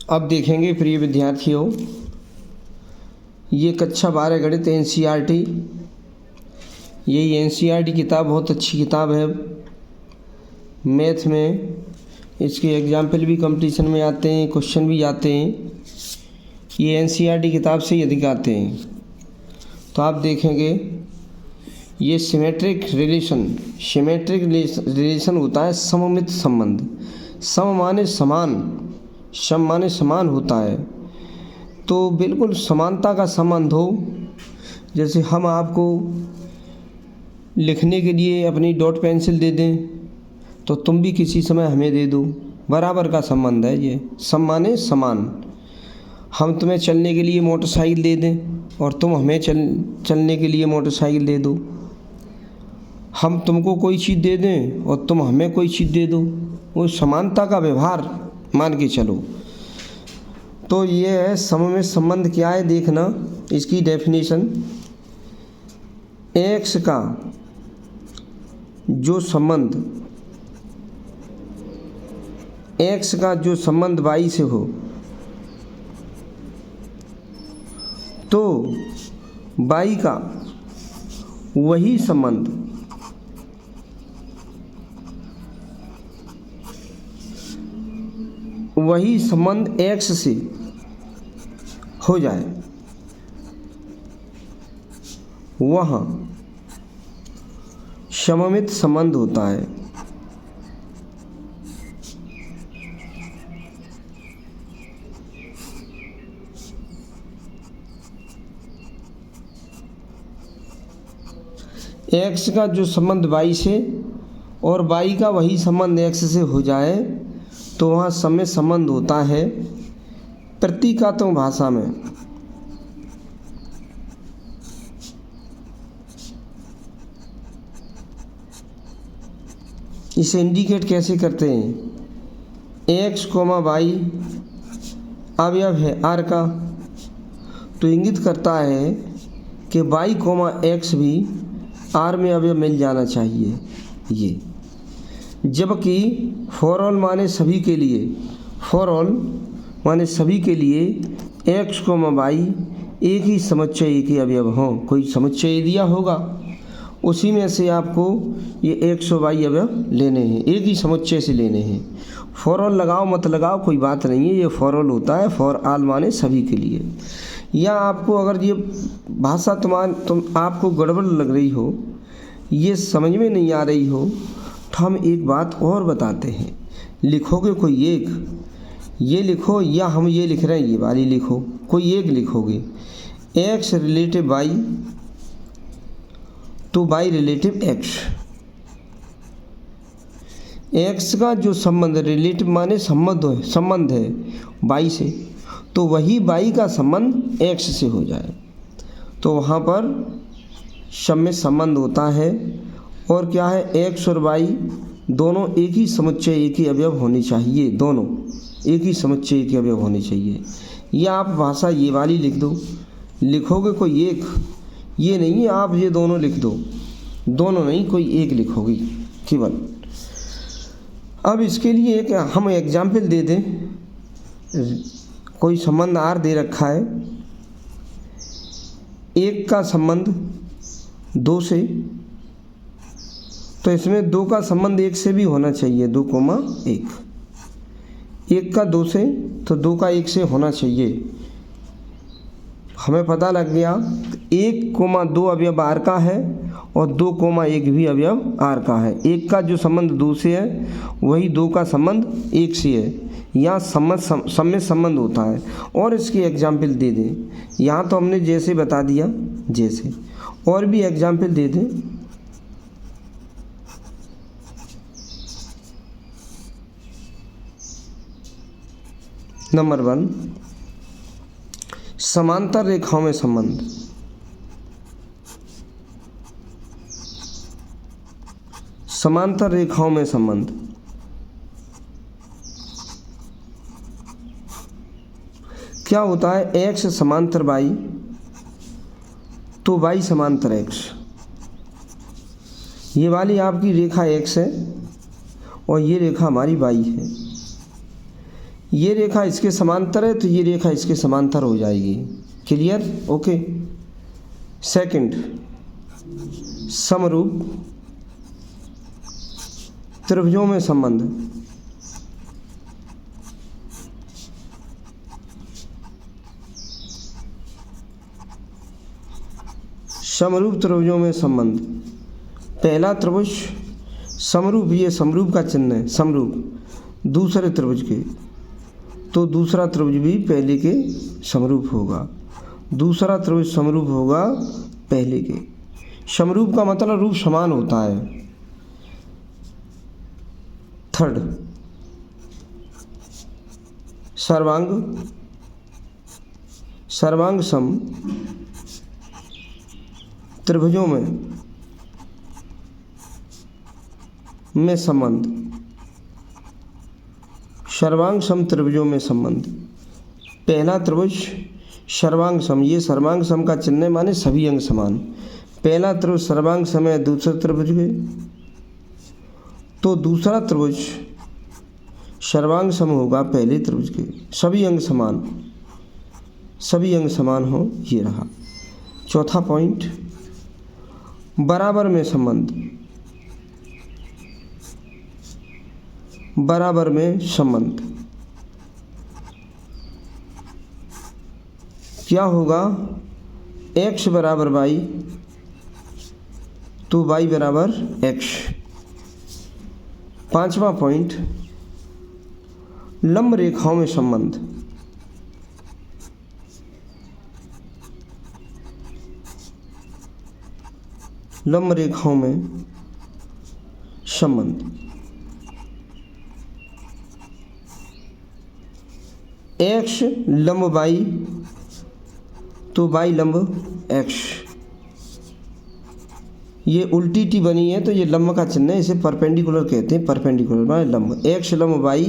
अब देखेंगे प्रिय विद्यार्थियों, ये कक्षा 12 गणित एनसीईआरटी, यही एनसीईआरटी किताब बहुत अच्छी किताब है। मैथ में इसके एग्जाम्पल भी कंपटीशन में आते हैं, क्वेश्चन भी आते हैं। ये एनसीईआरटी किताब से ही अधिक आते हैं। तो आप देखेंगे ये सिमेट्रिक रिलेशन होता है सममित संबंध। सम माने समान, सम माने समान होता है। तो बिल्कुल समानता का संबंध हो। जैसे हम आपको लिखने के लिए अपनी डॉट पेंसिल दे दें तो तुम भी किसी समय हमें दे दो, बराबर का संबंध है ये। सम माने समान। हम तुम्हें चलने के लिए मोटरसाइकिल दे दें और तुम हमें चलने के लिए मोटरसाइकिल दे दो। हम तुमको कोई चीज़ दे दें और तुम हमें कोई चीज़ दे दो, वो समानता का व्यवहार मान के चलो। तो ये है सम में संबंध क्या है, देखना इसकी डेफिनेशन। एक्स का जो संबंध वाई से हो तो वाई का वही संबंध एक्स से हो जाए, वहाँ सममित संबंध होता है। एक्स का जो संबंध वाई से और वाई का वही संबंध एक्स से हो जाए तो वहाँ सममित संबंध होता है। प्रतीकात्मक भाषा में इसे इंडिकेट कैसे करते हैं? एक्स कोमा वाई अवयव है आर का, तो इंगित करता है कि वाई कोमा एक्स भी आर में अवयव मिल जाना चाहिए ये। जबकि फॉर ऑल माने सभी के लिए, फॉर ऑल माने सभी के लिए एक्स कोमा वाई एक ही समुच्चय एक ही अवयव हों। कोई समुच्चय दिया होगा, उसी में से आपको ये एक्स और वाई अवयव लेने हैं, एक ही समुच्चय से लेने हैं। फॉर ऑल लगाओ मत लगाओ कोई बात नहीं है, ये फॉर ऑल होता है। फॉर ऑल माने सभी के लिए। या आपको अगर ये भाषा तुम आपको गड़बड़ लग रही हो, ये समझ में नहीं आ रही हो, तो हम एक बात और बताते हैं। लिखोगे कोई एक, ये लिखो या हम ये लिख रहे हैं ये वाली लिखो, कोई एक लिखोगे। एक्स रिलेटिव वाई तो वाई रिलेटिव एक्स। एक्स का जो संबंध रिलेटिव माने संबंध है वाई से, तो वही वाई का संबंध एक्स से हो जाए तो वहाँ पर सममित संबंध होता है। और क्या है, एक्स और वाई दोनों एक ही समुच्चय एक ही अवयव होने चाहिए, दोनों एक ही समुच्चय एक ही अवयव होने चाहिए। या आप भाषा ये वाली लिख दो, लिखोगे कोई एक, ये नहीं है आप ये दोनों लिख दो, दोनों नहीं कोई एक लिखोगे केवल। अब इसके लिए एक हम एग्जाम्पल दे दें। कोई संबंध आर दे रखा है, एक का संबंध दो से, तो इसमें दो का संबंध एक से भी होना चाहिए, 2,1। एक का दो से तो दो का एक से होना चाहिए। हमें पता लग गया 1,2 अवयव आर का है और 2,1 भी अवयव आर का है। एक का जो संबंध दो से है वही दो का संबंध एक से है, यहाँ सममित संबंध होता है। और इसकी एग्जाम्पल दे दें, यहाँ तो हमने जैसे बता दिया जैसे, और भी एग्जाम्पल दे दें। नंबर 1, समांतर रेखाओं में संबंध। समांतर रेखाओं में संबंध क्या होता है? एक्स समांतर वाई तो वाई समांतर एक्स। ये वाली आपकी रेखा एक्स है और ये रेखा हमारी वाई है। ये रेखा इसके समांतर है तो ये रेखा इसके समांतर हो जाएगी। क्लियर? ओके। सेकंड, समरूप त्रिभुजों में संबंध। समरूप त्रिभुजों में संबंध। पहला त्रिभुज समरूप, ये समरूप का चिन्ह है, समरूप दूसरे त्रिभुज के, तो दूसरा त्रिभुज भी पहले के समरूप होगा। दूसरा त्रिभुज समरूप होगा पहले के। समरूप का मतलब रूप समान होता है। थर्ड, सर्वांग सम त्रिभुजों में संबंध। सर्वांग सम त्रिभुजों में संबंध। पहला त्रिभुज सर्वांग सम, ये सर्वांग सम का चिन्ह माने सभी अंग समान। पहला त्रिभुज सर्वांग सम है दूसरे त्रिभुज के, तो दूसरा त्रिभुज सर्वांग सम होगा पहले त्रिभुज के। सभी अंग समान, सभी अंग समान हो, ये रहा। चौथा पॉइंट, बराबर में संबंध। बराबर में संबंध क्या होगा? x बराबर y तो y बराबर x। पांचवा पॉइंट, लंब रेखाओं में संबंध। लंब रेखाओं में संबंध। x लंब y तो y लंब x। ये उल्टी टी बनी है तो ये लंब का चिन्ह है, इसे परपेंडिकुलर कहते हैं। परपेंडिकुलर माने लंब। x लंब y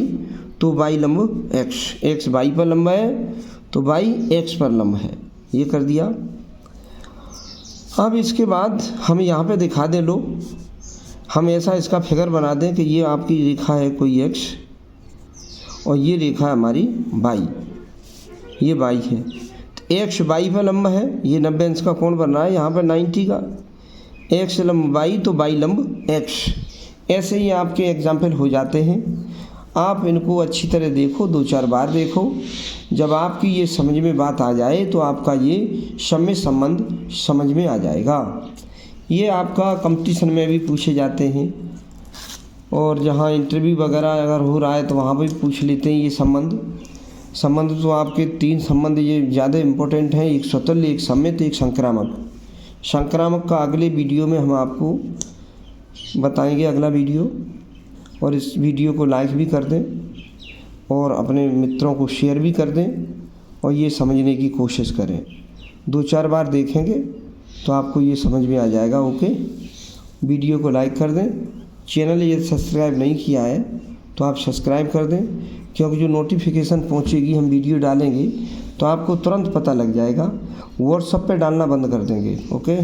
तो y लंब x। x y पर लंब है तो y x पर लंब है। ये कर दिया। अब इसके बाद हम यहाँ पे दिखा दें, लो हम ऐसा इसका फिगर बना दें कि ये आपकी रेखा है कोई x और ये रेखा हमारी y, ये y है। तो x y पर लंब है, ये 90 अंश का कोण बन रहा है यहाँ पर 90 का। x लंब y तो y लंब x। ऐसे ही आपके एग्जाम्पल हो जाते हैं। आप इनको अच्छी तरह देखो, 2-4 बार देखो। जब आपकी ये समझ में बात आ जाए तो आपका ये समय संबंध समझ में आ जाएगा। ये आपका कंपटीशन में भी पूछे जाते हैं और जहाँ इंटरव्यू वगैरह अगर हो रहा है तो वहाँ भी पूछ लेते हैं ये संबंध। तो आपके 3 संबंध ये ज़्यादा इम्पोर्टेंट हैं, एक स्वतुल्य, एक सम्मित, एक संक्रामक। संक्रामक का अगले वीडियो में हम आपको बताएंगे, अगला वीडियो। और इस वीडियो को लाइक भी कर दें और अपने मित्रों को शेयर भी कर दें और ये समझने की कोशिश करें। 2-4 बार देखेंगे तो आपको ये समझ में आ जाएगा। ओके, वीडियो को लाइक कर दें। चैनल यदि सब्सक्राइब नहीं किया है तो आप सब्सक्राइब कर दें, क्योंकि जो नोटिफिकेशन पहुंचेगी, हम वीडियो डालेंगे तो आपको तुरंत पता लग जाएगा। व्हाट्सएप पे डालना बंद कर देंगे। ओके।